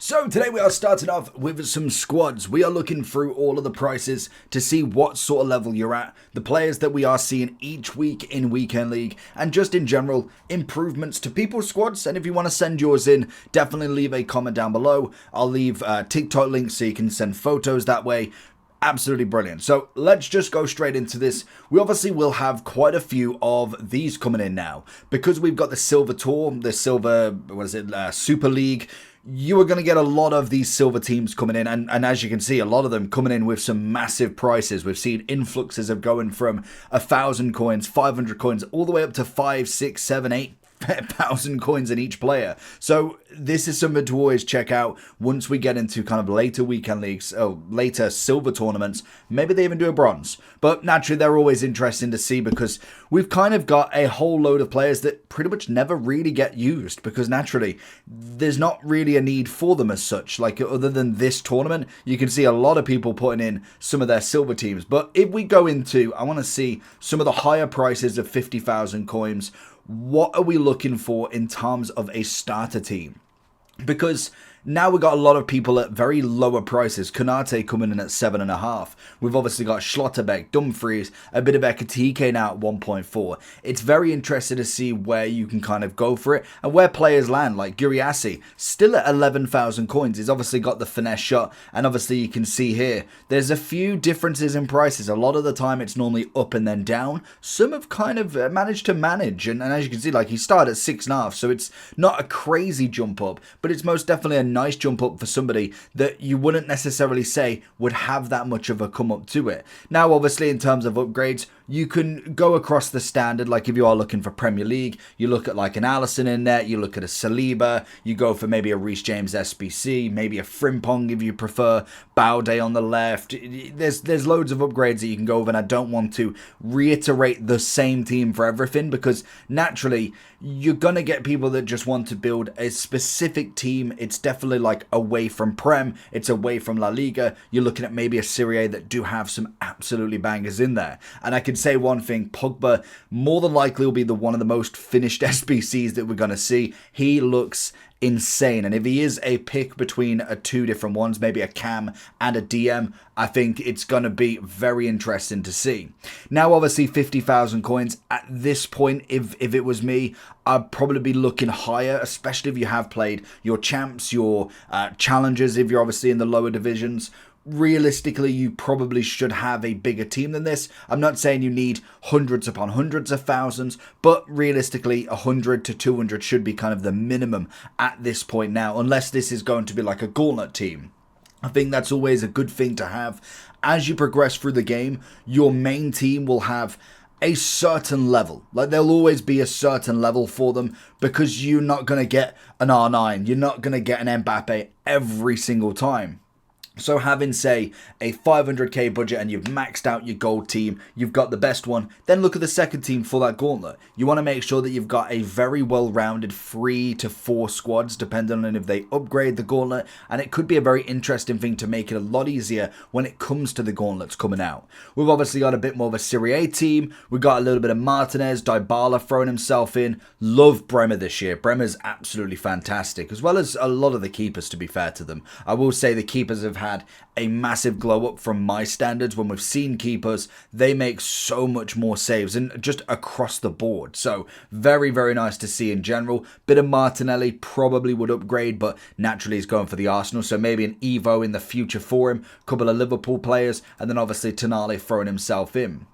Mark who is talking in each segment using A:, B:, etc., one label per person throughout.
A: So today we are starting off with some squads. We are looking through all of the prices to see what sort of level you're at, the players that we are seeing each week in Weekend League, and just in general, improvements to people's squads. And if you want to send yours in, definitely leave a comment down below. I'll leave TikTok links so you can send photos that way. Absolutely brilliant. So let's just go straight into this. We obviously will have quite a few of these coming in now because we've got the Silver Tour, the Silver, Super League. You are going to get a lot of these silver teams coming in, and as you can see, a lot of them coming in with some massive prices. We've seen influxes of going from 1,000 coins, 500 coins, all the way up to 5, 6, 7, 8,000 coins in each player. So this is something to always check out once we get into kind of later weekend leagues, later silver tournaments. Maybe they even do a bronze, but naturally they're always interesting to see because we've kind of got a whole load of players that pretty much never really get used because naturally there's not really a need for them as such. Like other than this tournament, you can see a lot of people putting in some of their silver teams. But if we go into, I want to see some of the higher prices of 50,000 coins. What are we looking for in terms of a starter team? Because now we've got a lot of people at very lower prices. Konate coming in at 7.5. We've obviously got Schlotterbeck, Dumfries, a bit of Ekatike now at 1.4. It's very interesting to see where you can kind of go for it and where players land. Like Guriassi, still at 11,000 coins. He's obviously got the finesse shot, and obviously you can see here, there's a few differences in prices. A lot of the time it's normally up and then down. Some have kind of managed to manage, and as you can see, like he started at 6.5, so it's not a crazy jump up, but it's most definitely a nice jump up for somebody that you wouldn't necessarily say would have that much of a come up to it. Now obviously in terms of upgrades, you can go across the standard. Like if you are looking for Premier League, you look at like an Alisson in there, you look at a Saliba, you go for maybe a Reece James SBC, maybe a Frimpong if you prefer, Baude on the left. There's loads of upgrades that you can go over, and I don't want to reiterate the same team for everything because naturally you're going to get people that just want to build a specific team. It's definitely like away from Prem, it's away from La Liga. You're looking at maybe a Serie A that do have some absolutely bangers in there. And I can say one thing, Pogba more than likely will be one of the most finished SBCs that we're going to see. He looks insane, and if he is a pick between two different ones, maybe a Cam and a DM, I think it's going to be very interesting to see. Now obviously 50,000 coins at this point, if it was me, I'd probably be looking higher, especially if you have played your champs, your challengers, if you're obviously in the lower divisions. Realistically, you probably should have a bigger team than this. I'm not saying you need hundreds upon hundreds of thousands, but realistically 100 to 200 should be kind of the minimum at this point now, unless this is going to be like a gauntlet team. I think that's always a good thing to have. As you progress through the game, your main team will have a certain level. Like there'll always be a certain level for them because you're not going to get an R9. You're not going to get an Mbappe every single time. So having, say, a 500k budget and you've maxed out your gold team, you've got the best one, then look at the second team for that gauntlet. You want to make sure that you've got a very well-rounded 3 to 4 squads, depending on if they upgrade the gauntlet, and it could be a very interesting thing to make it a lot easier when it comes to the gauntlets coming out. We've obviously got a bit more of a Serie A team. We've got a little bit of Martinez, Dybala throwing himself in. Love Bremer this year. Bremer's absolutely fantastic, as well as a lot of the keepers, to be fair to them. I will say the keepers have had a massive glow up from my standards. When we've seen keepers, they make so much more saves and just across the board. So very, very nice to see in general. Bit of Martinelli probably would upgrade, but naturally he's going for the Arsenal. So maybe an Evo in the future for him. Couple of Liverpool players, and then obviously Tonali throwing himself in.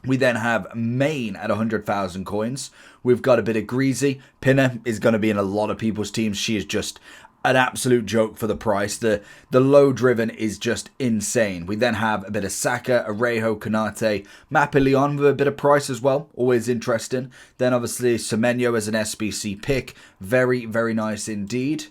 A: We then have Main at 100,000 coins. We've got a bit of Greasy. Pinner is going to be in a lot of people's teams. She is just an absolute joke for the price. The low driven is just insane. We then have a bit of Saka, Arejo, Konate, Mapilleon with a bit of price as well. Always interesting. Then obviously Semenyo as an SBC pick. Very, very nice indeed.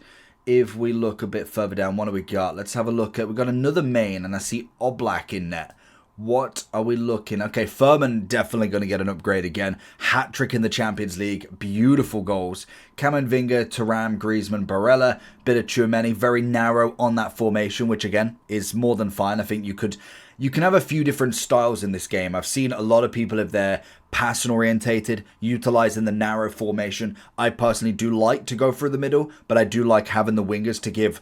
A: If we look a bit further down, what do we got? Let's have a look at, we've got another Main, and I see Oblak in there. What are we looking? Okay, Furman definitely going to get an upgrade again. Hat-trick in the Champions League. Beautiful goals. Camavinga, Thuram, Griezmann, Barella. Bit of Tchouaméni. Very narrow on that formation, which again is more than fine. I think you can have a few different styles in this game. I've seen a lot of people, if they're passing orientated, utilizing the narrow formation. I personally do like to go through the middle, but I do like having the wingers to give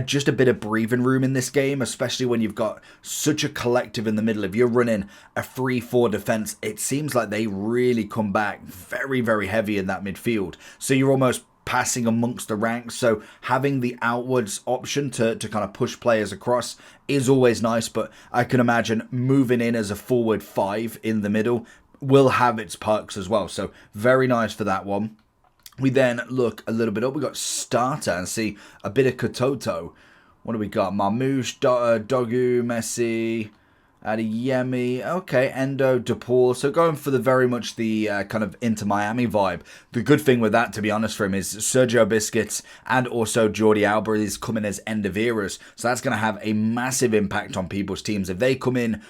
A: just a bit of breathing room in this game, especially when you've got such a collective in the middle. If you're running a 3-4 defense, it seems like they really come back very, very heavy in that midfield. So you're almost passing amongst the ranks, so having the outwards option to kind of push players across is always nice, but I can imagine moving in as a forward 5 in the middle will have its perks as well, so very nice for that one. We then look a little bit up, we got starter and see a bit of Katoto. What do we got? Marmouche, Dogu, Messi, Adeyemi, okay, Endo, DePaul. So going for the very much the kind of Inter Miami vibe. The good thing with that, to be honest, for him is Sergio Busquets and also Jordi Alba is coming as end of eras. So that's going to have a massive impact on people's teams. If they come in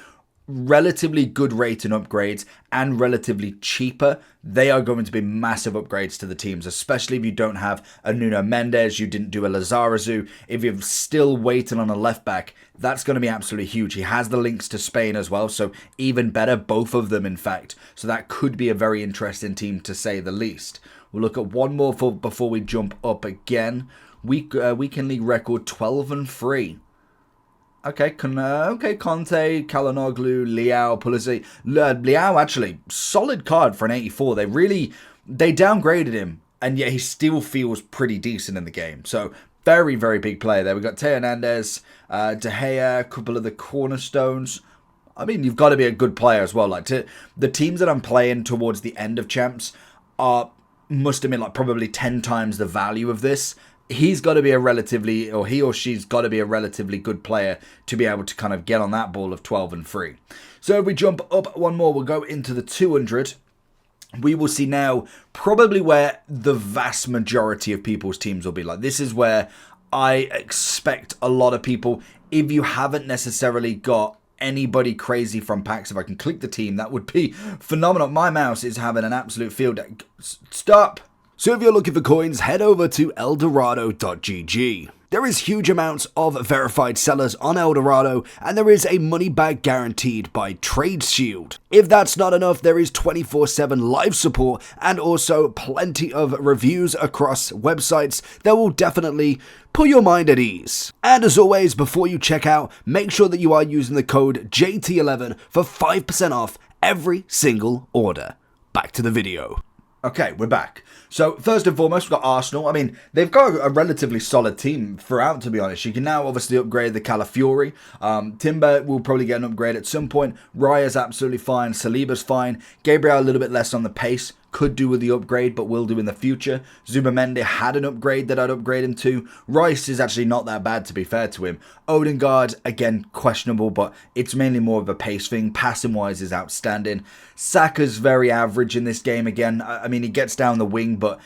A: relatively good rating upgrades and relatively cheaper, they are going to be massive upgrades to the teams, especially if you don't have a Nuno Mendes, you didn't do a Lizarazu. If you're still waiting on a left back, that's going to be absolutely huge. He has the links to Spain as well, so even better, both of them in fact. So that could be a very interesting team to say the least. We'll look at one more before we jump up again. Weekend league record 12-3. Okay, Conte, Calhanoglu, Leao, Pulisic. Leao, actually, solid card for an 84. They downgraded him, and yet he still feels pretty decent in the game. So, very, very big player there. We've got Teo Hernandez, De Gea, a couple of the cornerstones. I mean, you've got to be a good player as well. Like, the teams that I'm playing towards the end of Champs must have been like probably 10 times the value of this. He's got to be he or she's got to be a relatively good player to be able to kind of get on that ball of 12-3. So if we jump up one more, we'll go into the 200. We will see now probably where the vast majority of people's teams will be. Like, this is where I expect a lot of people, if you haven't necessarily got anybody crazy from packs, if I can click the team, that would be phenomenal. My mouse is having an absolute field day. Stop! So if you're looking for coins, head over to eldorado.gg. There is huge amounts of verified sellers on Eldorado, and there is a money back guaranteed by TradeShield. If that's not enough, there is 24/7 live support and also plenty of reviews across websites that will definitely put your mind at ease. And as always, before you check out, make sure that you are using the code JT11 for 5% off every single order. Back to the video. Okay, we're back. So, first and foremost, we've got Arsenal. I mean, they've got a relatively solid team throughout, to be honest. You can now obviously upgrade the Calafiori. Timber will probably get an upgrade at some point. Raya's absolutely fine. Saliba's fine. Gabriel a little bit less on the pace. Could do with the upgrade, but will do in the future. Zubimendi had an upgrade that I'd upgrade him to. Rice is actually not that bad, to be fair to him. Odegaard, again, questionable, but it's mainly more of a pace thing. Passing-wise is outstanding. Saka's very average in this game again. I mean, he gets down the wing, but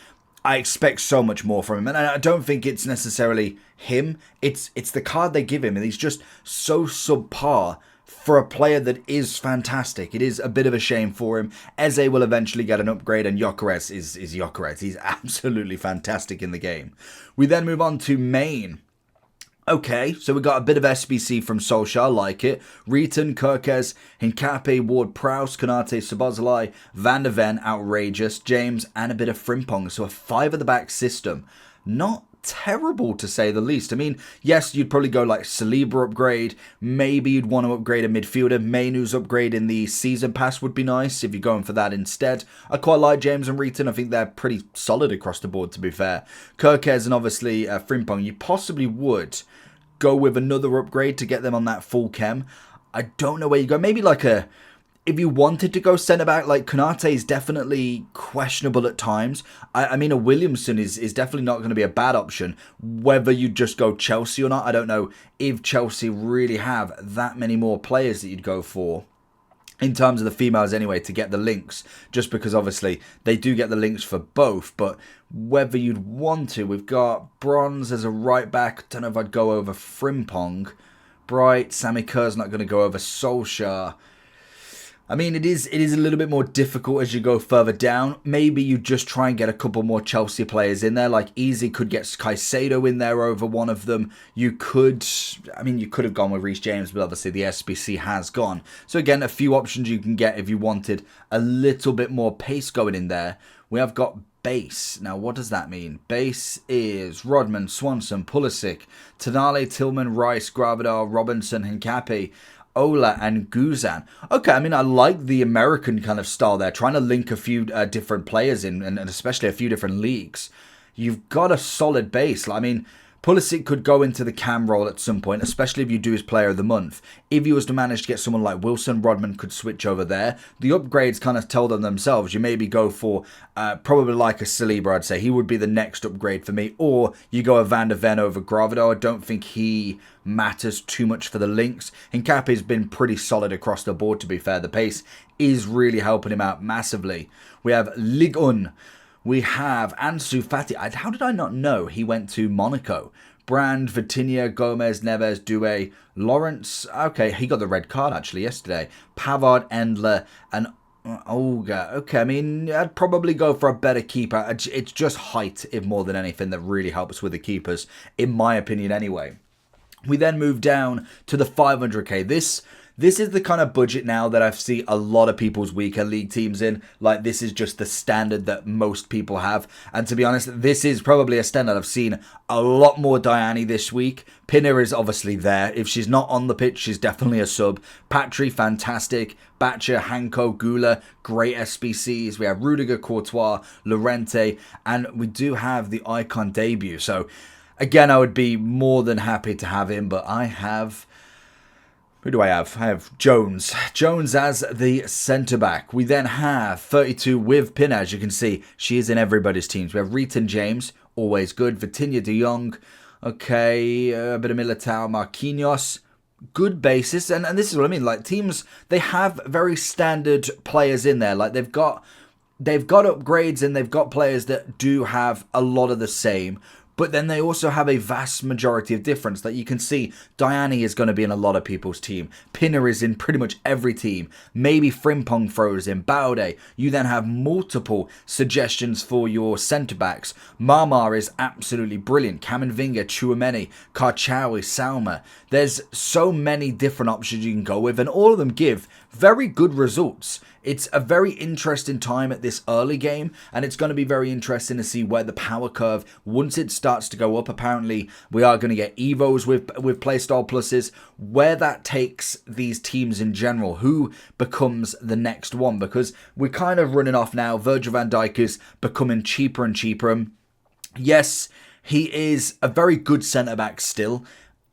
A: I expect so much more from him. And I don't think it's necessarily him. It's the card they give him, and he's just so subpar for a player that is fantastic. It is a bit of a shame for him. Eze will eventually get an upgrade, and Gyökeres is Gyökeres. He's absolutely fantastic in the game. We then move on to Maine. Okay, so we got a bit of SBC from Solskjaer, like it. Reeton, Kirkes, Hincapié, Ward-Prowse, Konate, Szoboszlai, Van der Ven, outrageous, James, and a bit of Frimpong. So a 5-at-the-back system. Not terrible, to say the least. I mean, yes, you'd probably go like Saliba upgrade. Maybe you'd want to upgrade a midfielder. Mainoo's upgrade in the season pass would be nice if you're going for that instead. I quite like James and Reeton. I think they're pretty solid across the board, to be fair. Kirkes and obviously Frimpong. You possibly would go with another upgrade to get them on that full chem. I don't know where you go. Maybe like if you wanted to go centre-back, like Konate is definitely questionable at times. I mean, a Williamson is definitely not going to be a bad option. Whether you just go Chelsea or not, I don't know if Chelsea really have that many more players that you'd go for. In terms of the females anyway, to get the links. Just because obviously they do get the links for both. But whether you'd want to, we've got Bronze as a right-back. Don't know if I'd go over Frimpong. Bright, Sammy Kerr's not going to go over Solskjaer. I mean, it is a little bit more difficult as you go further down. Maybe you just try and get a couple more Chelsea players in there. Like, easy could get Caicedo in there over one of them. You could have gone with Reece James, but obviously the SBC has gone. So again, a few options you can get if you wanted a little bit more pace going in there. We have got base. Now, what does that mean? Base is Rodman, Swanson, Pulisic, Tonali, Tillman, Rice, Gravador, Robinson, Hincapi, Ola, and Guzan. Okay, I mean, I like the American kind of style there, trying to link a few different players in, and especially a few different leagues. You've got a solid base. I mean, Pulisic could go into the cam role at some point, especially if you do his player of the month. If you was to manage to get someone like Wilson, Rodman could switch over there. The upgrades kind of tell them themselves. You maybe go for probably like a Saliba, I'd say. He would be the next upgrade for me. Or you go a Van de Ven over Gravador. I don't think he matters too much for the links. Hincapi's been pretty solid across the board, to be fair. The pace is really helping him out massively. We have Ligue 1. We have Ansu Fati. How did I not know he went to Monaco? Brand, Vitinha, Gomez, Neves, Doué, Lawrence. Okay, he got the red card actually yesterday. Pavard, Endler, and Olga. Okay, I mean, I'd probably go for a better keeper. It's just height, if more than anything, that really helps with the keepers, in my opinion anyway. We then move down to the 500k. This is the kind of budget now that I've seen a lot of people's weekend league teams in. Like, this is just the standard that most people have. And to be honest, this is probably a standard. I've seen a lot more Diani this week. Pinner is obviously there. If she's not on the pitch, she's definitely a sub. Patry, fantastic. Batcher, Hanko, Gula, great SBCs. We have Rudiger, Courtois, Lorente, and we do have the Icon debut. So, again, I would be more than happy to have him, but I have... Who do I have? I have Jones. Jones as the centre-back. We then have 32 with Pinner. As you can see, she is in everybody's teams. We have Reeton James, always good. Vitinha de Jong. Okay, a bit of Militao, Marquinhos. Good basis. And this is what I mean. Like, teams, they have very standard players in there. Like, they've got upgrades and they've got players that do have a lot of the same. But then they also have a vast majority of difference that you can see. Diani is going to be in a lot of people's team. Pinner is in pretty much every team. Maybe Frimpong throws in. Baude. You then have multiple suggestions for your centre-backs. Marmar is absolutely brilliant. Kamenvinga, Chouameni, Karchawi, Salma. There's so many different options you can go with, and all of them give very good results. It's a very interesting time at this early game, and it's going to be very interesting to see where the power curve, once it starts to go up, apparently we are going to get Evos with playstyle pluses, where that takes these teams in general, who becomes the next one, because we're kind of running off now. Virgil van Dijk is becoming cheaper and cheaper. Yes, he is a very good centre-back still.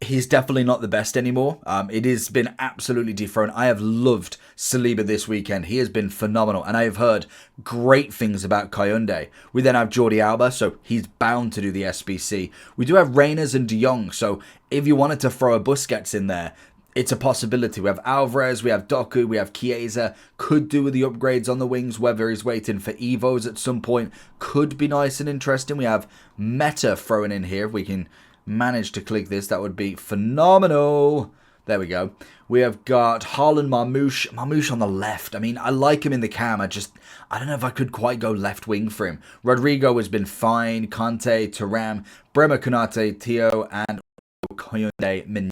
A: He's definitely not the best anymore. It has been absolutely dethroned. I have loved Saliba this weekend. He has been phenomenal. And I have heard great things about Kayunde. We then have Jordi Alba, so he's bound to do the SBC. We do have Reyners and De Jong, so if you wanted to throw a Busquets in there, it's a possibility. We have Alvarez, we have Doku, we have Chiesa. Could do with the upgrades on the wings, whether he's waiting for Evos at some point. Could be nice and interesting. We have Meta thrown in here. If we can manage to click this, that would be phenomenal. There we go. We have got Haaland, Marmouche on the left. I mean, I like him in the cam. I don't know if I could quite go left wing for him. Rodrigo has been fine. Kante, Thuram, Bremer, Konate, Tio, and Koyunde.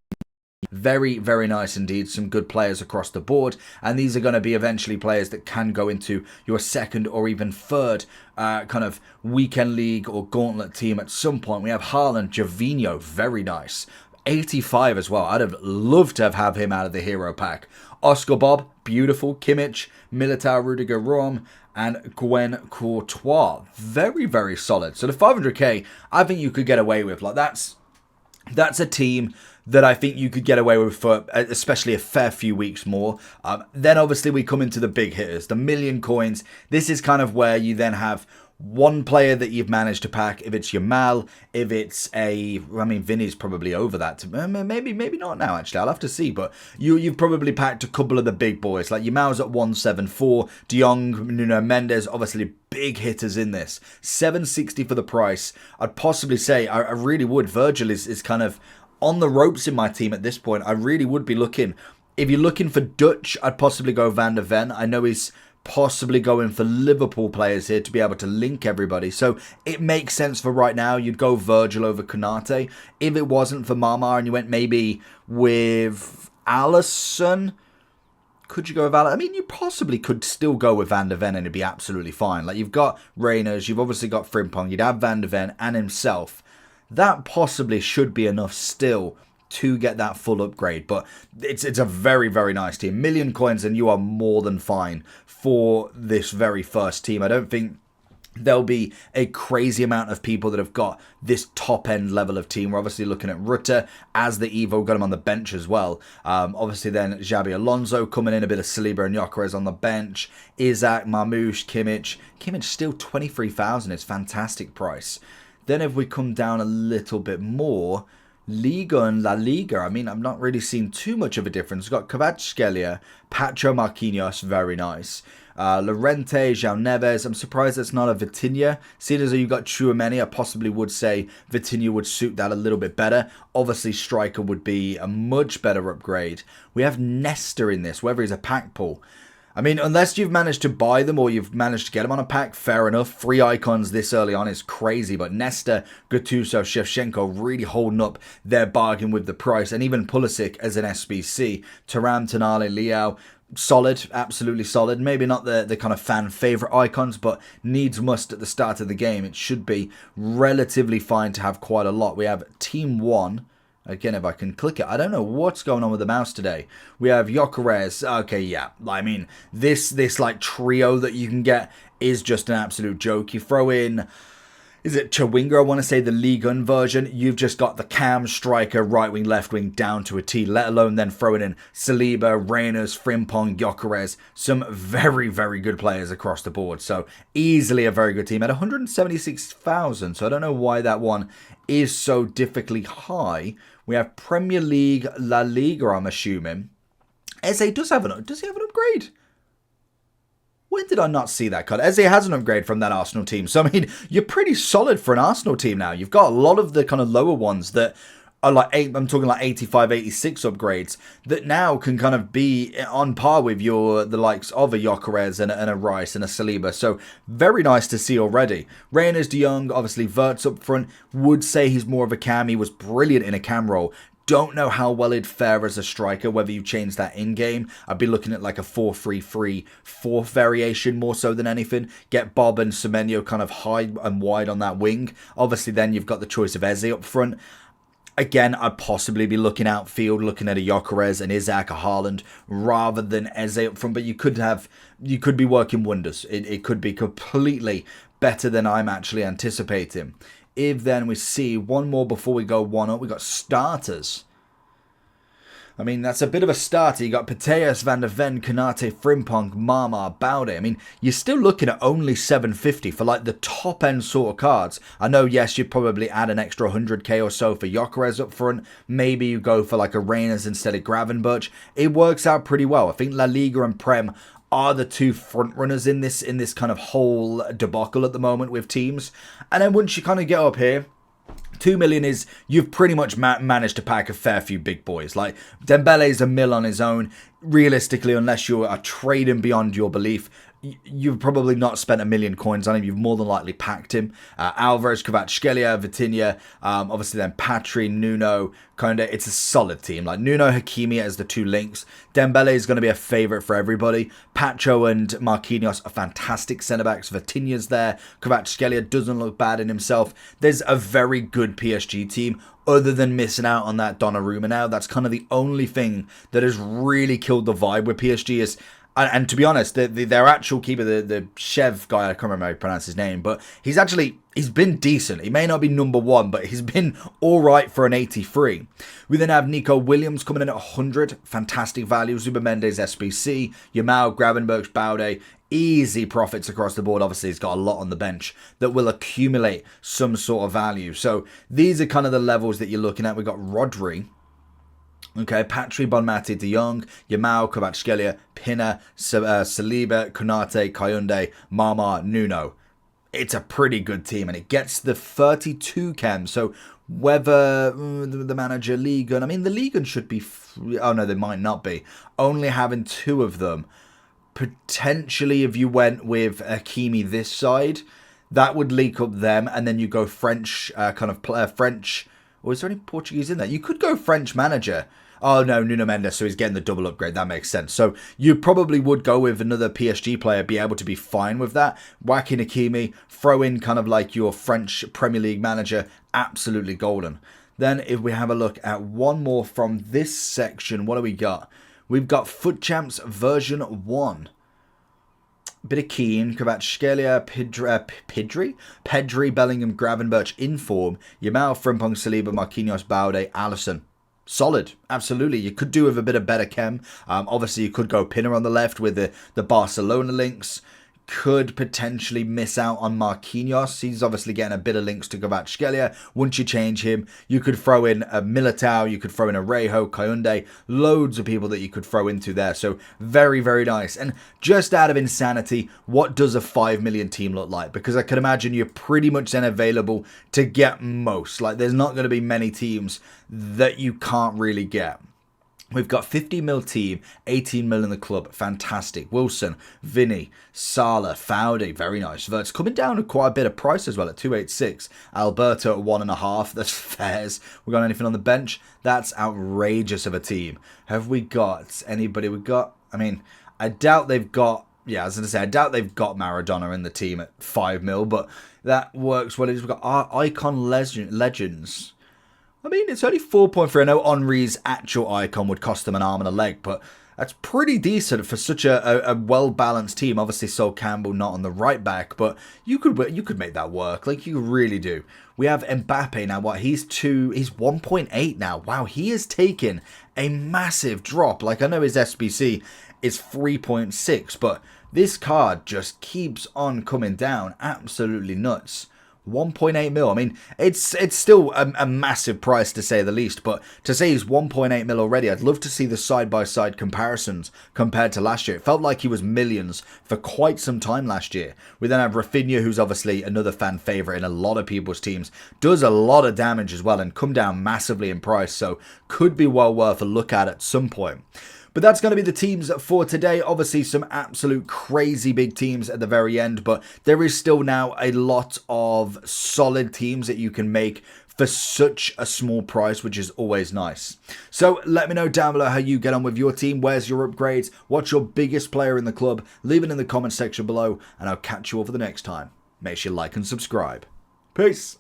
A: Very, very nice indeed. Some good players across the board. And these are going to be eventually players that can go into your second or even third kind of weekend league or gauntlet team at some point. We have Haaland, Gervinho, very nice. 85 as well. I'd have loved to have him out of the hero pack. Oscar Bob, beautiful. Kimmich, Militao, Rudiger, Rom, and Gwen Courtois. Very, very solid. So the 500k, I think you could get away with. Like, that's a team that I think you could get away with for especially a fair few weeks more. Then obviously we come into the big hitters, the million coins. This is kind of where you then have one player that you've managed to pack. If it's Yamal, if it's Vinny's probably over that. Maybe not now, actually. I'll have to see. But you've probably packed a couple of the big boys. Like Yamal's at 174. De Jong, Nuno Mendes, obviously big hitters in this. 760 for the price. I'd possibly say, I really would. Virgil is kind of on the ropes in my team at this point. I really would be looking. If you're looking for Dutch, I'd possibly go Van de Ven. I know he's possibly going for Liverpool players here to be able to link everybody. So it makes sense for right now. You'd go Virgil over Konate. If it wasn't for Marmar and you went maybe with Allison, Could you go with Val? I mean, you possibly could still go with Van der Ven and it'd be absolutely fine. Like, you've got Reyners, you've obviously got Frimpong, you'd have Van der Ven and himself. That possibly should be enough still to get that full upgrade. But it's a very, very nice team. Million coins and you are more than fine for this very first team. I don't think there'll be a crazy amount of people that have got this top end level of team. We're obviously looking at Rutter as the Evo, got him on the bench as well. Obviously then Xabi Alonso coming in, a bit of Saliba and Gyökeres on the bench. Isaac, Marmoush, Kimmich. Kimmich still 23,000. It's fantastic price. Then if we come down a little bit more, Liga and La Liga, I mean, I'm not really seeing too much of a difference. We've got Kvaratskhelia, Pacho Marquinhos, very nice. Llorente, João Neves. I'm surprised it's not a Vitinha. Seeing as though you've got Tchouaméni, I possibly would say Vitinha would suit that a little bit better. Obviously, striker would be a much better upgrade. We have Nesta in this, whether he's a pack pull. I mean, unless you've managed to buy them or you've managed to get them on a pack, fair enough. 3 icons this early on is crazy. But Nesta, Gattuso, Shevchenko really holding up their bargain with the price. And even Pulisic as an SBC. Thuram, Tonali, Leao. Solid, absolutely solid. Maybe not the kind of fan favourite icons, but needs must at the start of the game. It should be relatively fine to have quite a lot. We have Team 1. Again, if I can click it. I don't know what's going on with the mouse today. We have Gyökeres. Okay, yeah. I mean, this like trio that you can get is just an absolute joke. You throw in, is it Chawinga? I want to say the Ligue 1 version. You've just got the cam, striker, right wing, left wing down to a T, let alone then throwing in Saliba, Reyners, Frimpong, Gyökeres. Some very, very good players across the board. So easily a very good team at 176,000. So I don't know why that one is so difficultly high. We have Premier League, La Liga, I'm assuming. Eze does he have an upgrade? When did I not see that card? Eze has an upgrade from that Arsenal team. So, I mean, you're pretty solid for an Arsenal team now. You've got a lot of the kind of lower ones that are like, I'm talking like 85, 86 upgrades that now can kind of be on par with the likes of a Gyökeres and a Rice and a Saliba. So, very nice to see already. Reyners, De Jong, obviously Wirtz up front. Would say he's more of a cam. He was brilliant in a cam role. Don't know how well it'd fare as a striker, whether you change that in-game. I'd be looking at like a 4-3-3 fourth variation more so than anything. Get Bob and Semenyo kind of high and wide on that wing. Obviously, then you've got the choice of Eze up front. Again, I'd possibly be looking outfield, looking at a Gyökeres, an Isaac, a Haaland, rather than Eze up front. But you could be working wonders. It could be completely better than I'm actually anticipating. If then we see one more before we go one up, we got starters. I mean, that's a bit of a starter. You got Pateas, Van der Ven, Konate, Frimpong, Mama, Baude. I mean, you're still looking at only 750 for like the top end sort of cards. I know, yes, you'd probably add an extra 100k or so for Gyökeres up front. Maybe you go for like a Reyners instead of Gravenberch. It works out pretty well. I think La Liga and Prem are the two front runners in this kind of whole debacle at the moment with teams. And then once you kind of get up here, 2 million is, you've pretty much managed to pack a fair few big boys. Like, Dembele's a mil on his own. Realistically, unless you are trading beyond your belief, you've probably not spent 1 million coins on him. You've more than likely packed him. Alvarez, Kvaratskhelia, Vitinha, obviously then Patry, Nuno, Konde. It's a solid team. Like Nuno, Hakimi as the 2 links. Dembele is going to be a favourite for everybody. Pacho and Marquinhos are fantastic centre-backs. Vitinha's there. Kvaratskhelia doesn't look bad in himself. There's a very good PSG team. Other than missing out on that Donnarumma now, that's kind of the only thing that has really killed the vibe with PSG is. And to be honest, their actual keeper, the Chev guy, I can't remember how to pronounce his name, but he's been decent. He may not be number 1, but he's been all right for an 83. We then have Nico Williams coming in at 100. Fantastic value. Zuba Mendes, SBC. Yamal, Gravenberch, Baude. Easy profits across the board. Obviously, he's got a lot on the bench that will accumulate some sort of value. So these are kind of the levels that you're looking at. We've got Rodri. Okay, Patry, Bonmati, De Jong, Yamal, Kvaratskhelia, Pina, Saliba, Konate, Kayunde, Mama, Nuno. It's a pretty good team, and it gets the 32 chem. So whether the manager Ligue 1, I mean, the Ligue 1 should be, oh no, they might not be. Only having 2 of them. Potentially, if you went with Hakimi this side, that would leak up them, and then you go French, French. Or is there any Portuguese in there? You could go French manager. Oh, no, Nuno Mendes, so he's getting the double upgrade. That makes sense. So you probably would go with another PSG player, be able to be fine with that. Joaquin Hakimi, throw in kind of like your French Premier League manager. Absolutely golden. Then if we have a look at one more from this section, what do we got? We've got Foot Champs version 1. Bit of Keane, Kvaratskhelia, Pedri, Bellingham, Gravenberch in form. Yamal, Frimpong, Saliba, Marquinhos, Balde, Alisson. Solid, absolutely. You could do with a bit of better chem. Obviously, you could go Pinner on the left with the Barcelona links. Could potentially miss out on Marquinhos. He's obviously getting a bit of links to Kvaratskhelia. Once you change him, you could throw in a Militao, you could throw in a Rejo, Kounde, loads of people that you could throw into there. So very, very nice. And just out of insanity, what does a 5 million team look like? Because I can imagine you're pretty much then available to get most. Like there's not going to be many teams that you can't really get. We've got 50 mil team, 18 mil in the club. Fantastic. Wilson, Vinny, Salah, Foudy. Very nice. Verts coming down quite a bit of price as well at 286. Alberto at 1.5. That's fairs. We got anything on the bench? That's outrageous of a team. Have we got anybody? I mean, I doubt they've got, yeah, I was going to say, I doubt they've got Maradona in the team at 5 mil, but that works well. We've got our icon legends. I mean, it's only 4.3. I know Henry's actual icon would cost them an arm and a leg, but that's pretty decent for such a well-balanced team. Obviously, Sol Campbell not on the right back, but you could make that work. Like, you really do. We have Mbappe now. What? He's 1.8 now. Wow, he has taken a massive drop. Like, I know his SBC is 3.6, but this card just keeps on coming down. Absolutely nuts. 1.8 mil. I mean, it's still a massive price to say the least, but to say he's 1.8 mil already, I'd love to see the side-by-side comparisons compared to last year. It felt like he was millions for quite some time last year. We then have Rafinha, who's obviously another fan favourite in a lot of people's teams, does a lot of damage as well and come down massively in price, so could be well worth a look at some point. But that's going to be the teams for today. Obviously, some absolute crazy big teams at the very end. But there is still now a lot of solid teams that you can make for such a small price, which is always nice. So let me know down below how you get on with your team. Where's your upgrades? What's your biggest player in the club? Leave it in the comment section below. And I'll catch you all for the next time. Make sure you like and subscribe. Peace.